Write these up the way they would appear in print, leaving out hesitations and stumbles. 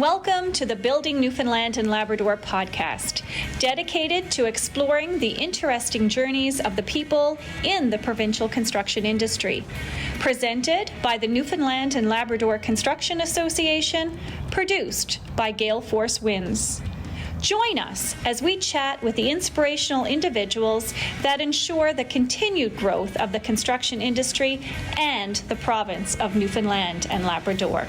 Welcome to the Building Newfoundland and Labrador podcast, dedicated to exploring the interesting journeys of the people in the provincial construction industry. Presented by the Newfoundland and Labrador Construction Association, produced by Gale Force Winds. Join us as we chat with the inspirational individuals that ensure the continued growth of the construction industry and the province of Newfoundland and Labrador.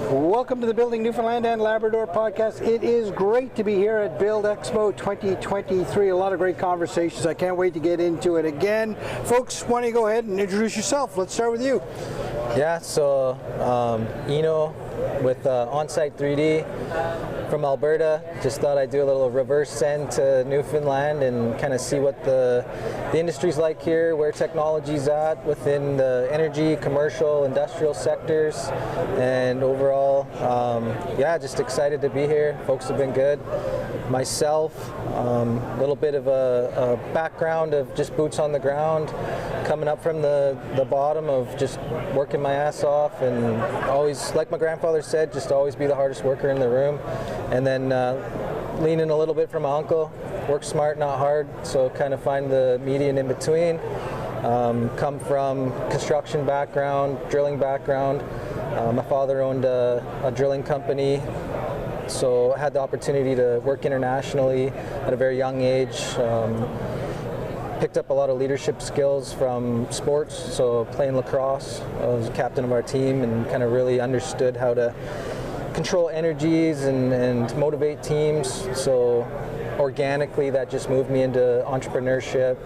Welcome to the Building Newfoundland and Labrador podcast. It is great to be here at Build Expo 2023. A lot of great conversations. I can't wait to get into it again. Folks, why don't you go ahead and introduce yourself? Let's start with you. Yeah, so Eno with On-Site 3D from Alberta. Just thought I'd do a little reverse send to Newfoundland and kind of see what the industry's like here, where technology's at within the energy, commercial, industrial sectors, and overall, just excited to be here. Folks have been good. Myself, a little bit of a background of just boots on the ground, coming up from the bottom of just working my ass off, and always, like my grandfather said, just always be the hardest worker in the room. And then leaning a little bit from my uncle, work smart, not hard, so kind of find the median in between. Come from construction background, drilling background. My father owned a drilling company, so I had the opportunity to work internationally at a very young age. Picked up a lot of leadership skills from sports, so playing lacrosse. I was captain of our team and kind of really understood how to control energies and motivate teams. So organically that just moved me into entrepreneurship,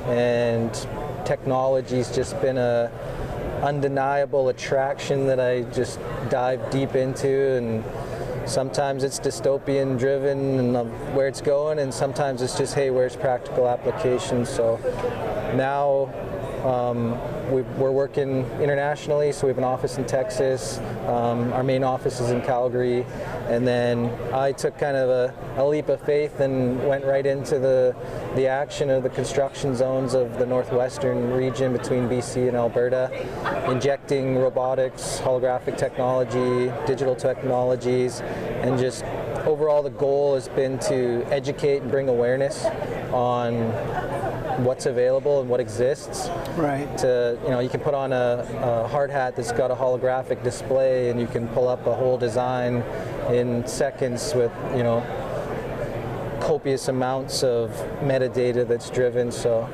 and technology's just been a undeniable attraction that I just dive deep into. And sometimes it's dystopian driven and where it's going, and sometimes it's just, hey, where's practical application? So now we're working internationally, so we have an office in Texas. Our main office is in Calgary, and then I took kind of a leap of faith and went right into the action of the construction zones of the northwestern region between BC and Alberta, injecting robotics, holographic technology, digital technologies, and just overall the goal has been to educate and bring awareness on what's available and what exists. Right. You can put on a hard hat that's got a holographic display, and you can pull up a whole design in seconds with, copious amounts of metadata that's driven. So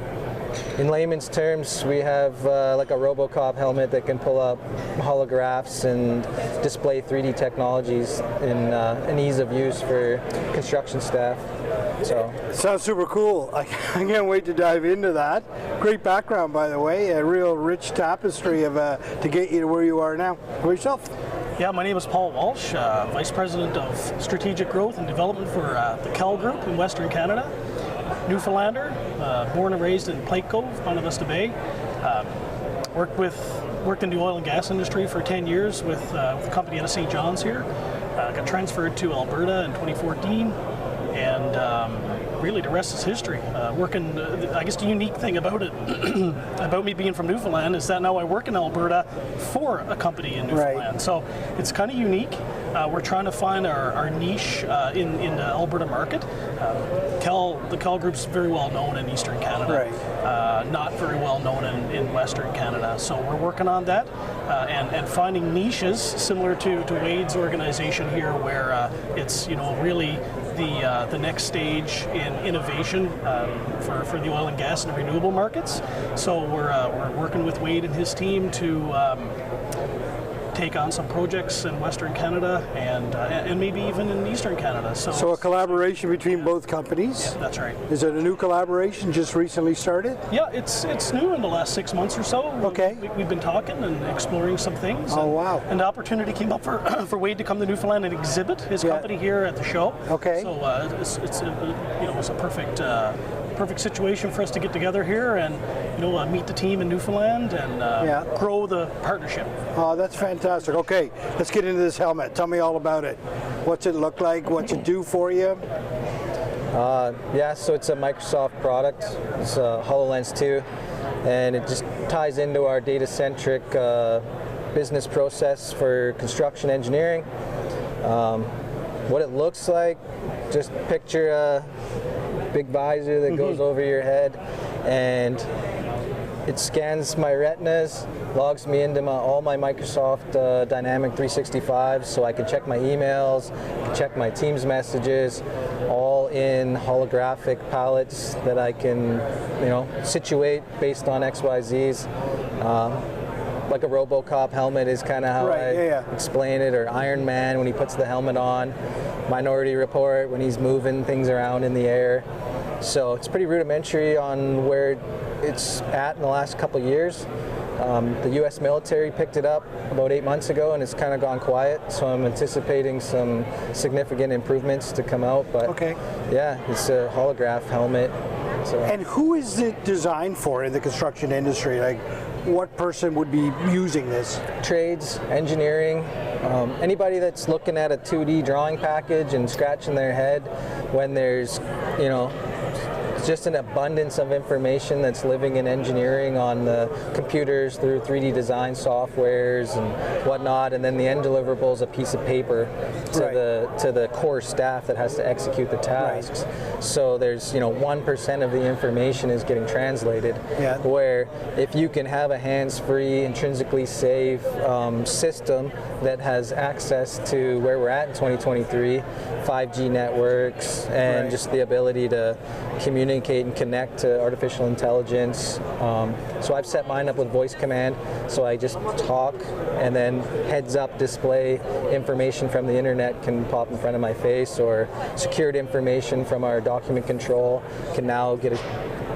in layman's terms, we have like a RoboCop helmet that can pull up holographs and display 3D technologies in an ease of use for construction staff. So Sounds super cool. I can't wait to dive into that. Great background, by the way. A real rich tapestry of to get you to where you are now. Go yourself. Yeah, my name is Paul Walsh, Vice President of Strategic Growth and Development for the Cal Group in Western Canada. Newfoundlander, born and raised in Plate Cove, Bonavista Vista Bay. Worked in the oil and gas industry for 10 years with the company out of St. John's here. Got transferred to Alberta in 2014, and really the rest is history. I guess the unique thing about it, about me being from Newfoundland, is that now I work in Alberta for a company in Newfoundland. Right. So it's kind of unique. We're trying to find our niche in the Alberta market. The Cal Group's very well known in Eastern Canada, right. Not very well known in Western Canada. So we're working on that and finding niches similar to Wade's organization here, where it's really the next stage in innovation for the oil and gas and renewable markets. So we're working with Wade and his team to take on some projects in Western Canada and maybe even in Eastern Canada. So a collaboration between both companies? Yeah, that's right. Is it a new collaboration just recently started? Yeah, it's new in the last 6 months or so. Okay. We've been talking and exploring some things. Oh, wow. And the opportunity came up for Wade to come to Newfoundland and exhibit his company here at the show. Okay. So it's a perfect situation for us to get together here and meet the team in Newfoundland and grow the partnership. Oh, that's fantastic. Okay, let's get into this helmet. Tell me all about it. What's it look like? What's it do for you? So it's a Microsoft product. It's a HoloLens 2, and it just ties into our data-centric business process for construction engineering. What it looks like, just picture a big visor that goes over your head, and it scans my retinas, logs me into all my Microsoft Dynamic 365, so I can check my emails, check my Teams messages, all in holographic palettes that I can, situate based on XYZs. Like a RoboCop helmet is kind of how I explain it, or Iron Man when he puts the helmet on, Minority Report when he's moving things around in the air. So it's pretty rudimentary on where it's at in the last couple years. The U.S. military picked it up about 8 months ago, and it's kind of gone quiet. So I'm anticipating some significant improvements to come out. But yeah, it's a holograph helmet. So. And who is it designed for in the construction industry? Like, what person would be using this? Trades, engineering, anybody that's looking at a 2D drawing package and scratching their head when there's, just an abundance of information that's living in engineering on the computers through 3D design softwares and whatnot, and then the end deliverable is a piece of paper to the core staff that has to execute the tasks. So there's 1% of the information is getting translated. Where if you can have a hands-free, intrinsically safe system that has access to where we're at in 2023, 5G networks, and just the ability to communicate and connect to artificial intelligence. So I've set mine up with voice command, so I just talk, and then heads-up display information from the internet can pop in front of my face, or secured information from our document control can now get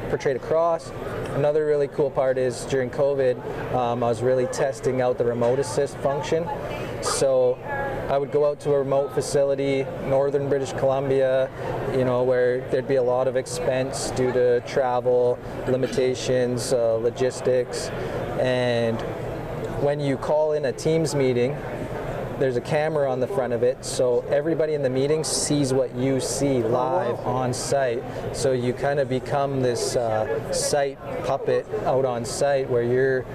portrayed across. Another really cool part is during COVID, I was really testing out the remote assist function. So I would go out to a remote facility, northern British Columbia, where there'd be a lot of expense due to travel limitations, logistics, and when you call in a Teams meeting, there's a camera on the front of it, so everybody in the meeting sees what you see live on site. So you kind of become this site puppet out on site where you're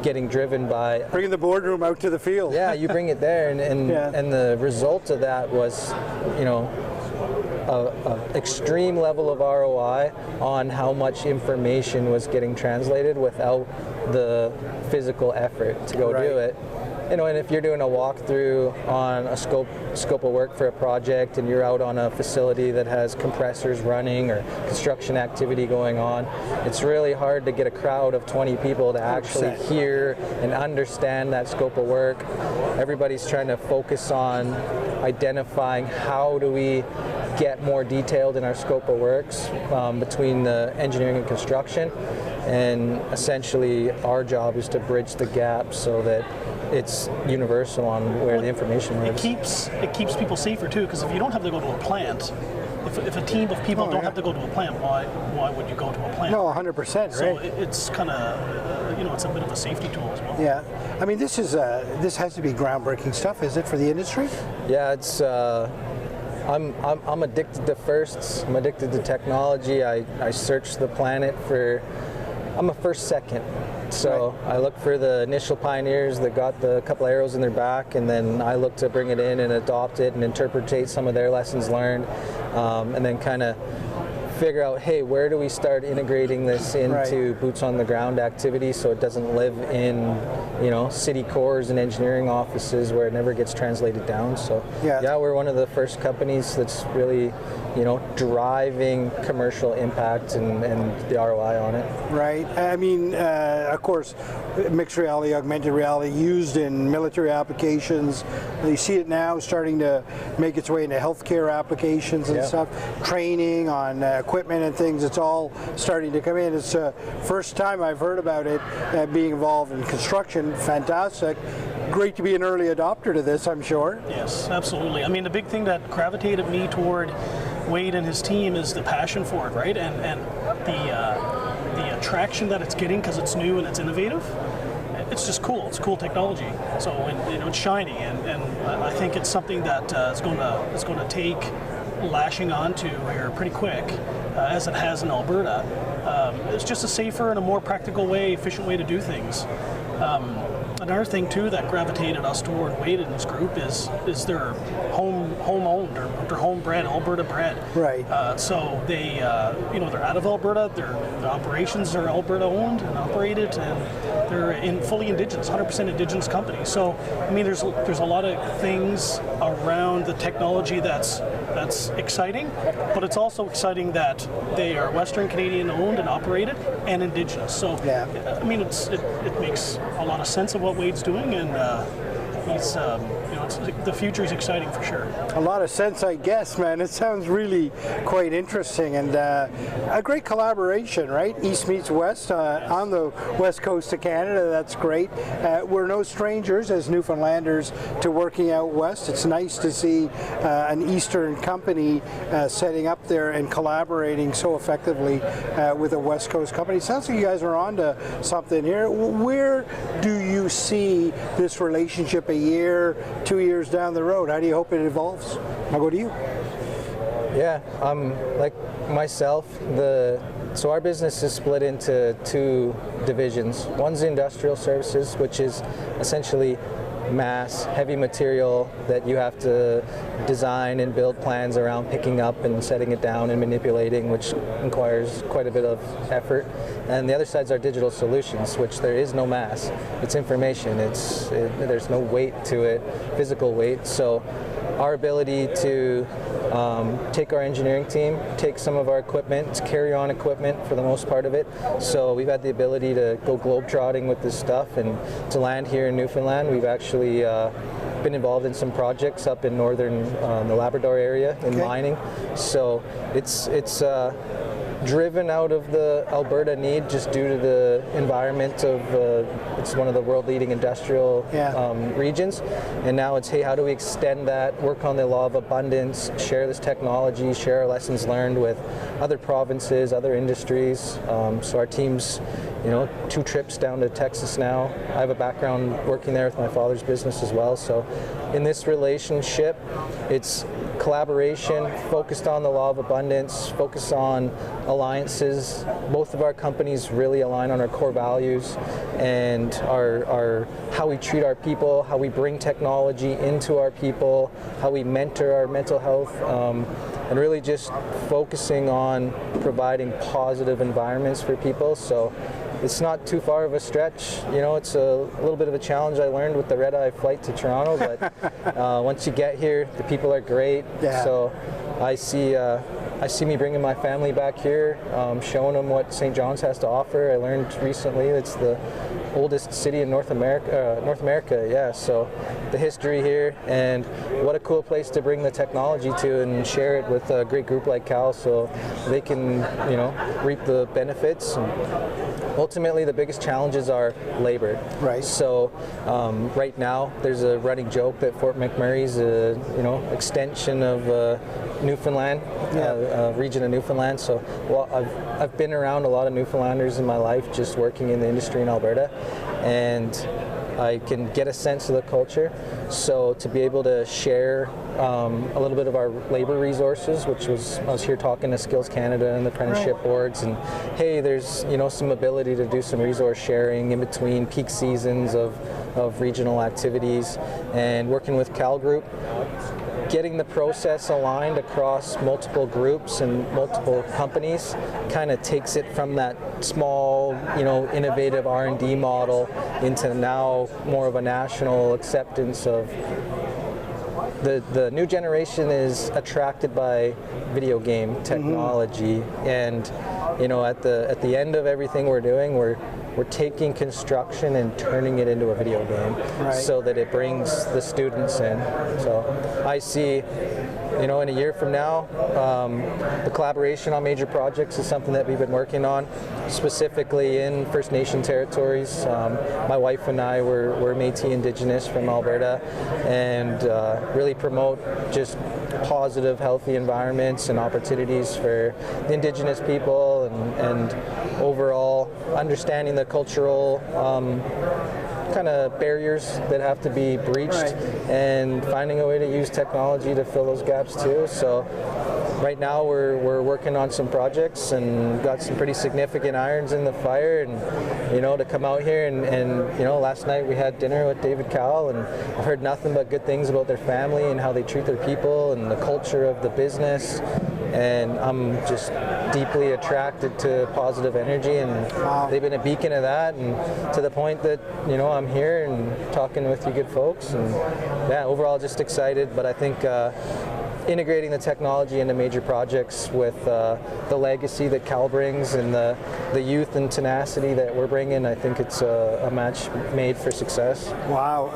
getting driven by... Bringing the boardroom out to the field. Yeah, you bring it there, and the result of that was, a extreme level of ROI on how much information was getting translated without the physical effort to go do it. And if you're doing a walkthrough on a scope of work for a project, and you're out on a facility that has compressors running or construction activity going on, it's really hard to get a crowd of 20 people to actually hear and understand that scope of work. Everybody's trying to focus on identifying how do we get more detailed in our scope of works between the engineering and construction, and essentially our job is to bridge the gap so that it's universal on where the information lives. It keeps people safer too, because if you don't have to go to a plant, if a team of people don't have to go to a plant, why would you go to a plant? No, 100%. So it's kind of it's a bit of a safety tool as well. Yeah, I mean this has to be groundbreaking stuff, is it, for the industry? Yeah, it's. I'm addicted to firsts. I'm addicted to technology. I search the planet for. I'm a first second. So I look for the initial pioneers that got the couple arrows in their back, and then I look to bring it in and adopt it and interpretate some of their lessons learned, and then kind of figure out, hey, where do we start integrating this into boots on the ground activity so it doesn't live in, city cores and engineering offices where it never gets translated down. So yeah, we're one of the first companies that's really, driving commercial impact and the ROI on it. Right. I mean, of course, mixed reality, augmented reality used in military applications. You see it now starting to make its way into healthcare applications and stuff. Training on equipment and things. It's all starting to come in. It's the first time I've heard about it being involved in construction. Fantastic. Great to be an early adopter to this, I'm sure. Yes, absolutely. I mean, the big thing that gravitated me toward Wade and his team is the passion for it, right? And the attraction that it's getting because it's new and it's innovative. It's just cool. It's cool technology. So it's shiny, and I think it's something that is going to take lashing onto here pretty quick, as it has in Alberta. It's just a safer and a more practical way, efficient way to do things. another thing too that gravitated us toward Wade and his group is their home owned or their home bred Alberta bred. Right. So they they're out of Alberta. The operations are Alberta owned and operated, and they're fully Indigenous, 100% Indigenous company. So I mean, there's a lot of things around the technology that's exciting, but it's also exciting that they are Western Canadian owned and operated and Indigenous. So I mean, it makes a lot of sense of what Wade's doing, and he's the future is exciting for sure. A lot of sense, I guess, man. It sounds really quite interesting, and a great collaboration, right? East meets West on the west coast of Canada. That's great. We're no strangers as Newfoundlanders to working out west. It's nice to see an Eastern company setting up there and collaborating so effectively with a West Coast company. Sounds like you guys are on to something here. Where do you see this relationship a year, 2 years down the road? How do you hope it evolves? I'll go to you. Yeah, like myself, so our business is split into two divisions. One's industrial services, which is essentially mass, heavy material that you have to design and build plans around picking up and setting it down and manipulating, which requires quite a bit of effort. And the other side's our digital solutions, which there is no mass. It's information. There's no weight to it, physical weight. So our ability to take our engineering team, take some of our equipment, carry on equipment for the most part of it. So we've had the ability to go globetrotting with this stuff and to land here in Newfoundland. We've actually been involved in some projects up in northern, the Labrador area in mining. So it's driven out of the Alberta need just due to the environment of it's one of the world leading industrial regions, and now it's, hey, how do we extend that, work on the law of abundance, share this technology, share our lessons learned with other provinces, other industries. So our team's 2 trips down to Texas now. I have a background working there with my father's business as well, so in this relationship it's collaboration, focused on the law of abundance, focused on alliances. Both of our companies really align on our core values and our how we treat our people, how we bring technology into our people, how we mentor our mental health, and really just focusing on providing positive environments for people. So it's not too far of a stretch. It's a little bit of a challenge I learned with the red-eye flight to Toronto, but once you get here, the people are great. Yeah. So I see me bringing my family back here, showing them what St. John's has to offer. I learned recently it's the oldest city in North America, yeah. So the history here, and what a cool place to bring the technology to and share it with a great group like Cal, so they can, reap the benefits. And ultimately, the biggest challenges are labor. Right. So right now, there's a running joke that Fort McMurray's a extension of Newfoundland, region of Newfoundland. So I've been around a lot of Newfoundlanders in my life, just working in the industry in Alberta, and I can get a sense of the culture. So to be able to share a little bit of our labor resources, I was here talking to Skills Canada and the apprenticeship boards, and hey, there's some ability to do some resource sharing in between peak seasons of regional activities, and working with Cal Group, getting the process aligned across multiple groups and multiple companies kind of takes it from that small, innovative R&D model into now more of a national acceptance of the new generation is attracted by video game technology, and at the end of everything we're doing, we're taking construction and turning it into a video game, so that it brings the students in. So I see, in a year from now, the collaboration on major projects is something that we've been working on, specifically in First Nation territories. My wife and I were Métis Indigenous from Alberta, and really promote just positive, healthy environments and opportunities for the Indigenous people, and overall understanding the cultural kind of barriers that have to be breached, and finding a way to use technology to fill those gaps too. So right now we're working on some projects and got some pretty significant irons in the fire, and to come out here and last night we had dinner with David Cowell, and I've heard nothing but good things about their family and how they treat their people and the culture of the business, and I'm just deeply attracted to positive energy, and they've been a beacon of that, and to the point that I'm here and talking with you good folks, and yeah, overall just excited. But I think integrating the technology into major projects with the legacy that Cal brings and the youth and tenacity that we're bringing, I think it's a match made for success. Wow.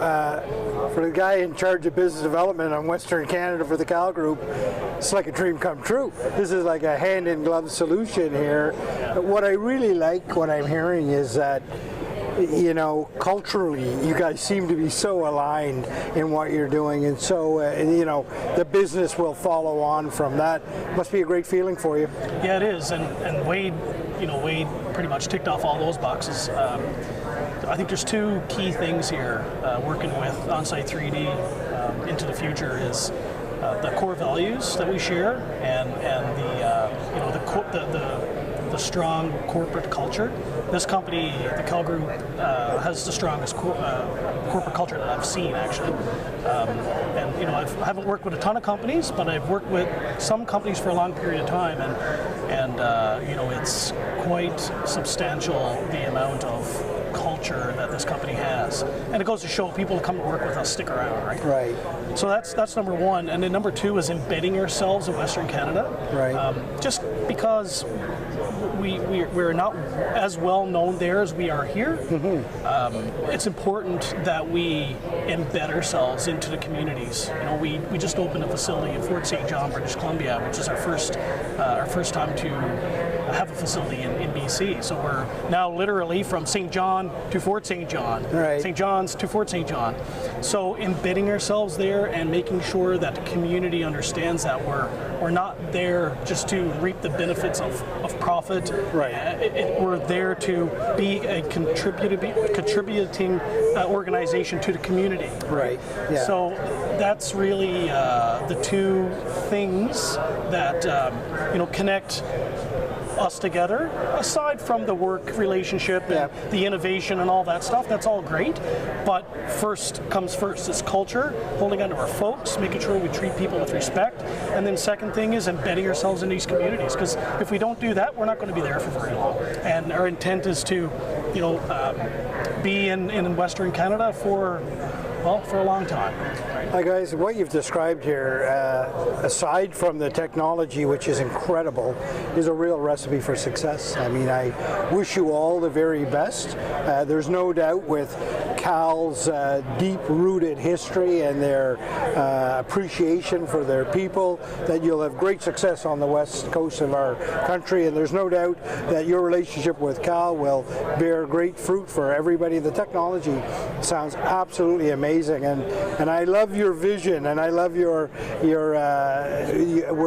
For the guy in charge of business development on Western Canada for the Cal Group, it's like a dream come true. This is like a hand-in-glove solution here. What I really like, what I'm hearing is that culturally, you guys seem to be so aligned in what you're doing, and so the business will follow on from that. Must be a great feeling for you. Yeah, it is, and Wade, Wade pretty much ticked off all those boxes. I think there's two key things here. Working with Onsite 3D into the future is the core values that we share, and the strong corporate culture. This company, the Cal Group, has the strongest corporate culture that I've seen, actually. I haven't worked with a ton of companies, but I've worked with some companies for a long period of time, and it's quite substantial, the amount of culture that this company has. And it goes to show people who come to work with us stick around, right? Right. So that's number one. And then number two is embedding ourselves in Western Canada. Right. Just because we're not as well known there as we are here. Mm-hmm. It's important that we embed ourselves into the communities. We just opened a facility in Fort St. John, British Columbia, which is our first time to have a facility in BC. So we're now literally from St. John to Fort St. John, right. St. John's to Fort St. John. So embedding ourselves there and making sure that the community understands that we're not there just to reap the benefits of profit. Right. We're there to be a contributing organization to the community. Right. Yeah. So that's really the two things that connect us together, aside from the work relationship and the innovation and all that stuff. That's all great, but first comes first is culture, holding on to our folks, making sure we treat people with respect, and then second thing is embedding ourselves in these communities, because if we don't do that, we're not going to be there for very long. And our intent is to be in Western Canada for a long time. Hi guys, what you've described here, aside from the technology, which is incredible, is a real recipe for success. I mean, I wish you all the very best. There's no doubt with Cal's deep-rooted history and their appreciation for their people that you'll have great success on the west coast of our country, and there's no doubt that your relationship with Cal will bear great fruit for everybody. The technology sounds absolutely amazing, and I love your vision, and I love your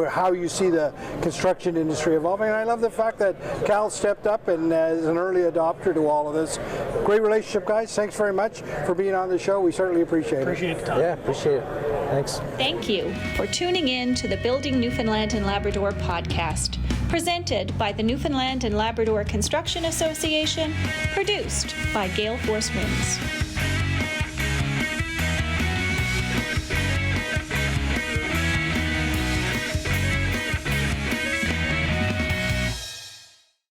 how you see the construction industry evolving, and I love the fact that Cal stepped up and is an early adopter to all of this. Great relationship, guys. Thanks very much for being on the show. We certainly appreciate it. Appreciate the time. Yeah, appreciate it. Thanks. Thank you for tuning in to the Building Newfoundland and Labrador podcast, presented by the Newfoundland and Labrador Construction Association, produced by Gale Force Winds.